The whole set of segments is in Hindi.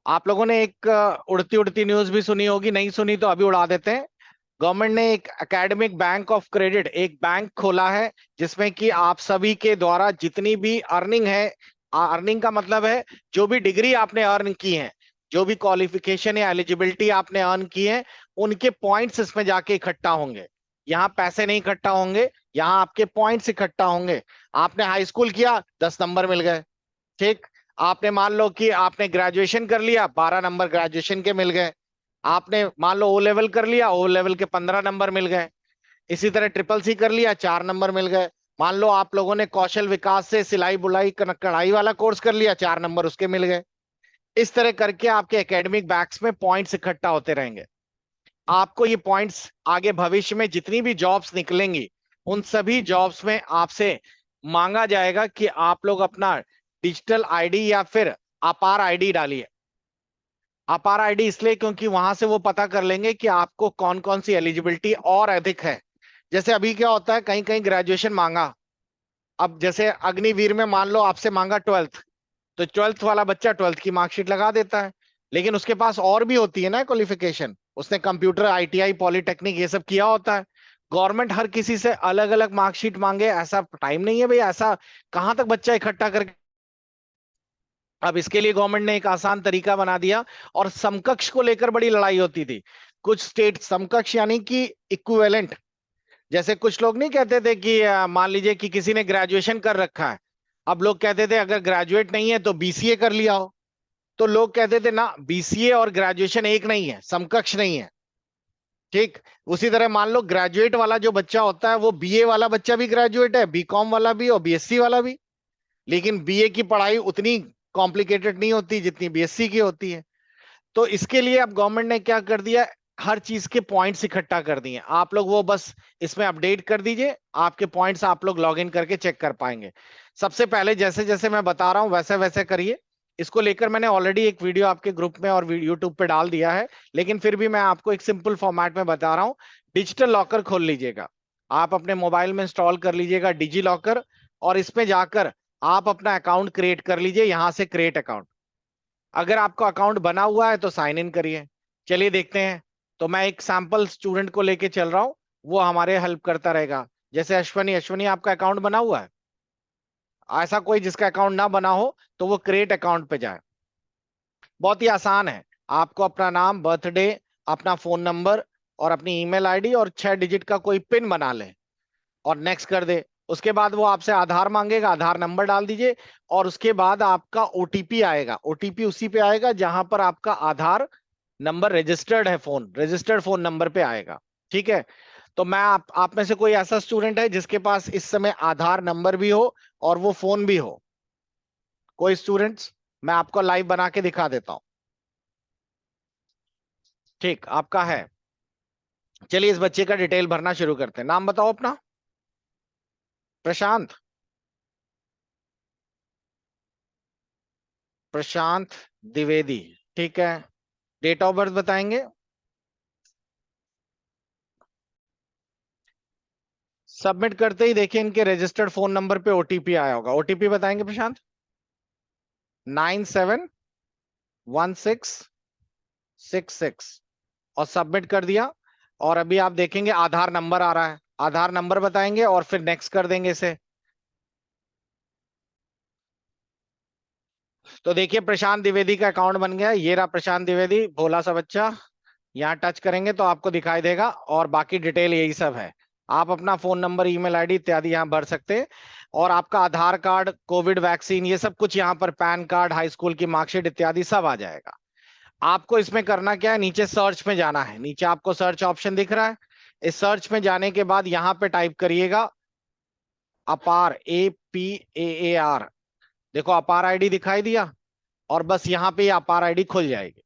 आप लोगों ने एक उड़ती उड़ती न्यूज भी सुनी होगी, नहीं सुनी तो अभी उड़ा देते हैं। गवर्नमेंट ने एक एकेडमिक बैंक ऑफ क्रेडिट, एक बैंक खोला है, जिसमें कि आप सभी के द्वारा जितनी भी अर्निंग है, अर्निंग का मतलब है जो भी डिग्री आपने अर्न की है, जो भी क्वालिफिकेशन या एलिजिबिलिटी आपने अर्न की है, उनके पॉइंट्स इसमें जाके इकट्ठा होंगे। यहाँ पैसे नहीं इकट्ठा होंगे, यहाँ आपके पॉइंट्स इकट्ठा होंगे। आपने हाई स्कूल किया, 10 नंबर मिल गए। ठीक। आपने मान लो कि आपने ग्रेजुएशन कर लिया, 12 नंबर ग्रेजुएशन के मिल गए। आपने मान लो ओ लेवल कर लिया, ओ लेवल के 15 नंबर मिल गए। इसी तरह ट्रिपल सी कर लिया, 4 नंबर मिल गए। मान लो आप लोगों ने कौशल विकास से सिलाई बुलाई कढ़ाई वाला कोर्स कर लिया, 4 नंबर उसके मिल गए। इस तरह करके आपके एकेडमिक बैग्स में पॉइंट्स इकट्ठा होते रहेंगे। आपको ये पॉइंट्स आगे भविष्य में जितनी भी जॉब्स निकलेंगी, उन सभी जॉब्स में आपसे मांगा जाएगा कि आप लोग अपना डिजिटल आईडी या फिर अपार आईडी डालिए। अपार आईडी इसलिए क्योंकि वहां से वो पता कर लेंगे कि आपको कौन कौन सी एलिजिबिलिटी और अधिक है। जैसे अभी क्या होता है, कहीं कहीं ग्रेजुएशन मांगा। अब जैसे अग्निवीर में मान लो आपसे मांगा 12th, तो 12th वाला बच्चा 12th की मार्कशीट लगा देता है। लेकिन उसके पास और भी होती है ना क्वालिफिकेशन, उसने कंप्यूटर, आईटीआई, पॉलिटेक्निक ये सब किया होता है। गवर्नमेंट हर किसी से अलग अलग मार्कशीट मांगे, ऐसा टाइम नहीं है भाई, ऐसा कहां तक बच्चा इकट्ठा करके। अब इसके लिए गवर्नमेंट ने एक आसान तरीका बना दिया। और समकक्ष को लेकर बड़ी लड़ाई होती थी। कुछ स्टेट समकक्ष यानी कि इक्विवेलेंट, जैसे कुछ लोग नहीं कहते थे कि मान लीजिए कि किसी ने ग्रेजुएशन कर रखा है। अब लोग कहते थे अगर ग्रेजुएट नहीं है तो बीसीए कर लिया हो। तो लोग कहते थे ना, बीसीए और ग्रेजुएशन एक नहीं है, समकक्ष नहीं है। ठीक। उसी तरह मान लो ग्रेजुएट वाला जो बच्चा होता है, वो बीए वाला बच्चा भी ग्रेजुएट है, बीकॉम वाला भी और बीएससी वाला भी। लेकिन बीए की पढ़ाई उतनी कॉम्प्लिकेटेड नहीं होती जितनी बीएससी की होती है। तो इसके लिए अब गवर्नमेंट ने क्या कर दिया, हर चीज के पॉइंट्स इकट्ठा कर दिए। आप लोग वो बस इसमें अपडेट कर दीजिए, आपके पॉइंट्स आप लोग लॉग इन करके चेक कर पाएंगे। सबसे पहले जैसे जैसे मैं बता रहा हूं वैसे वैसे करिए। इसको लेकर मैंने ऑलरेडी एक वीडियो आपके ग्रुप में और यूट्यूब पे डाल दिया है, लेकिन फिर भी मैं आपको एक सिंपल फॉर्मेट में बता रहा हूं। डिजिटल लॉकर खोल लीजिएगा, आप अपने मोबाइल में इंस्टॉल कर लीजिएगा डिजी लॉकर। और इसमें जाकर आप अपना अकाउंट क्रिएट कर लीजिए, यहां से क्रिएट अकाउंट। अगर आपका अकाउंट बना हुआ है तो साइन इन करिए। चलिए देखते हैं। तो मैं एक सैंपल स्टूडेंट को लेके चल रहा हूं, वो हमारे हेल्प करता रहेगा। जैसे अश्वनी, अश्वनी आपका अकाउंट बना हुआ है? ऐसा कोई जिसका अकाउंट ना बना हो तो वो क्रिएट अकाउंट पे जाए। बहुत ही आसान है। आपको अपना नाम, बर्थडे, अपना फोन नंबर और अपनी ईमेल आईडी और 6 डिजिट का कोई पिन बना ले और नेक्स्ट कर दे। उसके बाद वो आपसे आधार मांगेगा, आधार नंबर डाल दीजिए। और उसके बाद आपका ओटीपी आएगा, ओटीपी उसी पे आएगा जहां पर आपका आधार नंबर रजिस्टर्ड है, फोन रजिस्टर्ड फोन नंबर पे आएगा। ठीक है। तो मैं आप में से कोई ऐसा स्टूडेंट है जिसके पास इस समय आधार नंबर भी हो और वो फोन भी हो? कोई स्टूडेंट्स? मैं आपको लाइव बना के दिखा देता हूं। ठीक, आपका है। चलिए इस बच्चे का डिटेल भरना शुरू करते हैं। नाम बताओ अपना। प्रशांत। प्रशांत द्विवेदी। ठीक है। डेट ऑफ बर्थ बताएंगे? सबमिट करते ही देखिए इनके रजिस्टर्ड फोन नंबर पे ओटीपी आया होगा। ओटीपी बताएंगे प्रशांत? 971666। और सबमिट कर दिया। और अभी आप देखेंगे आधार नंबर आ रहा है, आधार नंबर बताएंगे और फिर नेक्स्ट कर देंगे इसे। तो देखिए प्रशांत द्विवेदी का अकाउंट बन गया। ये रहा प्रशांत द्विवेदी, भोला सा बच्चा। यहाँ टच करेंगे तो आपको दिखाई देगा और बाकी डिटेल यही सब है। आप अपना फोन नंबर, ईमेल आईडी इत्यादि यहाँ भर सकते हैं। और आपका आधार कार्ड, कोविड वैक्सीन, ये सब कुछ यहाँ पर, पैन कार्ड, हाई स्कूल की मार्कशीट इत्यादि सब आ जाएगा। आपको इसमें करना क्या है, नीचे सर्च में जाना है। नीचे आपको सर्च ऑप्शन दिख रहा है। इस सर्च में जाने के बाद यहाँ पे टाइप करिएगा अपार, APAAR। देखो अपार आईडी दिखाई दिया। और बस यहाँ पे अपार आईडी खुल जाएगी।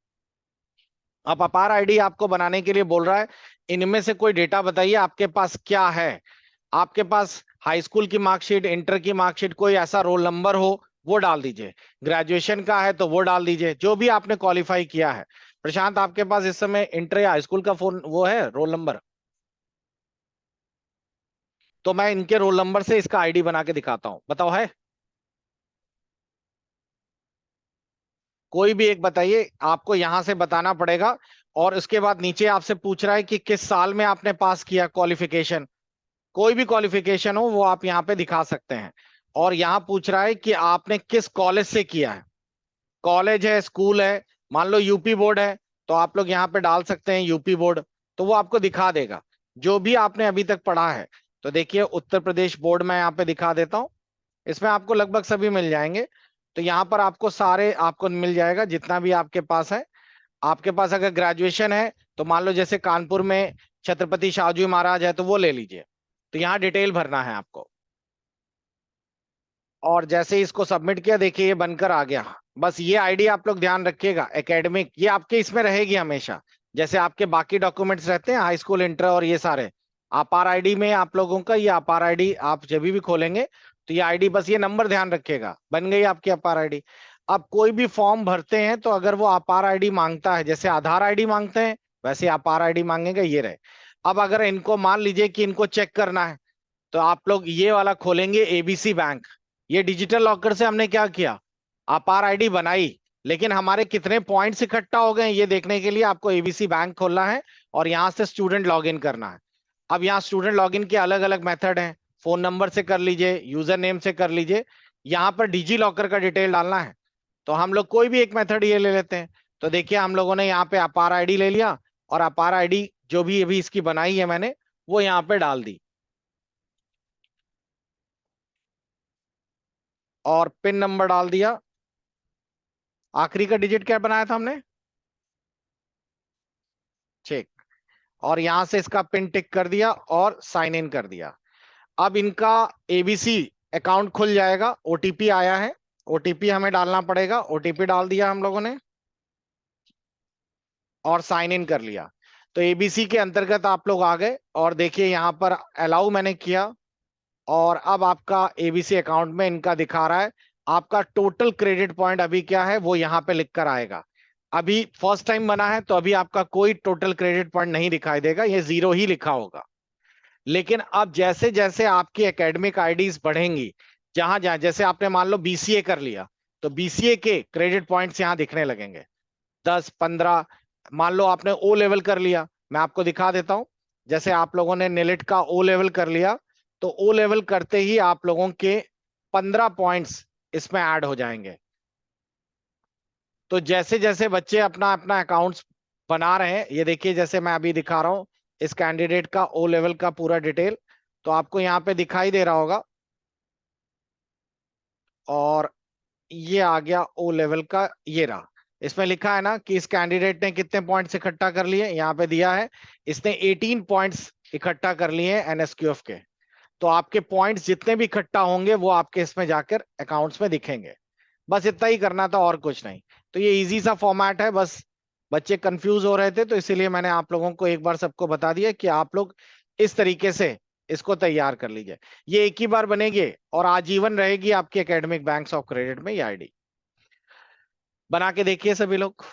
अब अपार आईडी आपको बनाने के लिए बोल रहा है, इनमें से कोई डेटा बताइए आपके पास क्या है। आपके पास हाई स्कूल की मार्कशीट, इंटर की मार्कशीट, कोई ऐसा रोल नंबर हो वो डाल दीजिए। ग्रेजुएशन का है तो वो डाल दीजिए, जो भी आपने क्वालिफाई किया है। प्रशांत आपके पास इस समय इंटर या हाई स्कूल का फोन वो है रोल नंबर? तो मैं इनके रोल नंबर से इसका आईडी बना के दिखाता हूं, बताओ है? कोई भी एक बताइए, आपको यहां से बताना पड़ेगा। और उसके बाद नीचे आपसे पूछ रहा है कि किस साल में आपने पास किया क्वालिफिकेशन। कोई भी क्वालिफिकेशन हो वो आप यहाँ पे दिखा सकते हैं। और यहाँ पूछ रहा है कि आपने किस कॉलेज से किया है, कॉलेज है, स्कूल है। मान लो यूपी बोर्ड है, तो आप लोग यहाँ पे डाल सकते हैं यूपी बोर्ड, तो वो आपको दिखा देगा जो भी आपने अभी तक पढ़ा है। तो देखिए उत्तर प्रदेश बोर्ड में यहाँ पे दिखा देता हूँ, इसमें आपको लगभग सभी मिल जाएंगे। तो यहाँ पर आपको सारे आपको मिल जाएगा जितना भी आपके पास है। आपके पास अगर ग्रेजुएशन है तो मान लो जैसे कानपुर में छत्रपति शाहू महाराज है तो वो ले लीजिए। तो यहाँ डिटेल भरना है आपको। और जैसे ही इसको सबमिट किया, देखिए ये बनकर आ गया। बस ये आईडी आप लोग ध्यान रखिएगा, एकेडमिक, ये आपके इसमें रहेगी हमेशा। जैसे आपके बाकी डॉक्यूमेंट्स रहते हैं हाई स्कूल, इंटर और ये सारे, अपार आईडी में आप लोगों का ये अपार आईडी आप जब भी खोलेंगे तो ये आईडी, बस ये नंबर ध्यान रखिएगा, बन गई आपकी अपार आईडी। अब कोई भी फॉर्म भरते हैं तो अगर वो अपार आईडी मांगता है, जैसे आधार आईडी मांगते हैं वैसे अपार आईडी मांगेगा, ये रहे। अब अगर इनको मान लीजिए कि इनको चेक करना है, तो आप लोग ये वाला खोलेंगे एबीसी बैंक। ये डिजिटल लॉकर से हमने क्या किया, अपार आईडी बनाई, लेकिन हमारे कितने पॉइंट्स इकट्ठा हो गए ये देखने के लिए आपको एबीसी बैंक खोलना है और यहां से स्टूडेंट लॉगिन करना है। अब यहाँ स्टूडेंट लॉगिन के अलग अलग मेथड हैं, फोन नंबर से कर लीजिए, यूजर नेम से कर लीजिए, यहाँ पर डिजी लॉकर का डिटेल डालना है। तो हम लोग कोई भी एक मेथड ये ले लेते हैं। तो देखिए हम लोगों ने यहाँ पे अपार आईडी ले लिया, और अपार आईडी जो भी अभी इसकी बनाई है मैंने, वो यहाँ पे डाल दी, और पिन नंबर डाल दिया। आखिरी का डिजिट क्या बनाया था हमने, चेक। और यहां से इसका पिन टिक कर दिया और साइन इन कर दिया। अब इनका एबीसी अकाउंट खुल जाएगा। ओटीपी आया है, ओटीपी हमें डालना पड़ेगा, ओटीपी डाल दिया हम लोगों ने और साइन इन कर लिया। तो एबीसी के अंतर्गत आप लोग आ गए, और देखिए यहाँ पर अलाउ मैंने किया, और अब आपका एबीसी अकाउंट में इनका दिखा रहा है। आपका टोटल क्रेडिट पॉइंट अभी क्या है वो यहाँ पे लिख कर आएगा। अभी फर्स्ट टाइम बना है तो अभी आपका कोई टोटल क्रेडिट पॉइंट नहीं दिखाई देगा, ये जीरो ही लिखा होगा। लेकिन अब जैसे जैसे आपकी एकेडमिक आईडीज बढ़ेंगी, जहां जहां जैसे आपने मान लो बीसीए कर लिया, तो बीसीए के क्रेडिट पॉइंट्स यहाँ दिखने लगेंगे, 10 15। मान लो आपने ओ लेवल कर लिया, मैं आपको दिखा देता हूं। जैसे आप लोगों ने नेलिट का ओ लेवल कर लिया, तो ओ लेवल करते ही आप लोगों के 15 पॉइंट्स इसमें ऐड हो जाएंगे। तो जैसे जैसे बच्चे अपना अपना अकाउंट्स बना रहे हैं, ये देखिए जैसे मैं अभी दिखा रहा हूं इस कैंडिडेट का ओ लेवल का पूरा डिटेल, तो आपको यहाँ पे दिखाई दे रहा होगा। और ये आ गया ओ लेवल का, ये रहा। इसमें लिखा है ना कि इस कैंडिडेट ने कितने पॉइंट्स इकट्ठा कर लिए, यहाँ पे दिया है इसने 18 पॉइंट्स इकट्ठा कर लिए हैं एनएसक्यूएफ के। तो आपके पॉइंट्स जितने भी इकट्ठा होंगे वो आपके इसमें जाकर अकाउंट्स में दिखेंगे। बस इतना ही करना था और कुछ नहीं। तो ये इजी सा फॉर्मेट है, बस बच्चे कंफ्यूज हो रहे थे तो इसीलिए मैंने आप लोगों को एक बार सबको बता दिया कि आप लोग इस तरीके से इसको तैयार कर लीजिए। ये एक ही बार बनेगी और आजीवन रहेगी आपकी एकेडमिक बैंक्स ऑफ क्रेडिट में ये आईडी। बना के देखिए सभी लोग।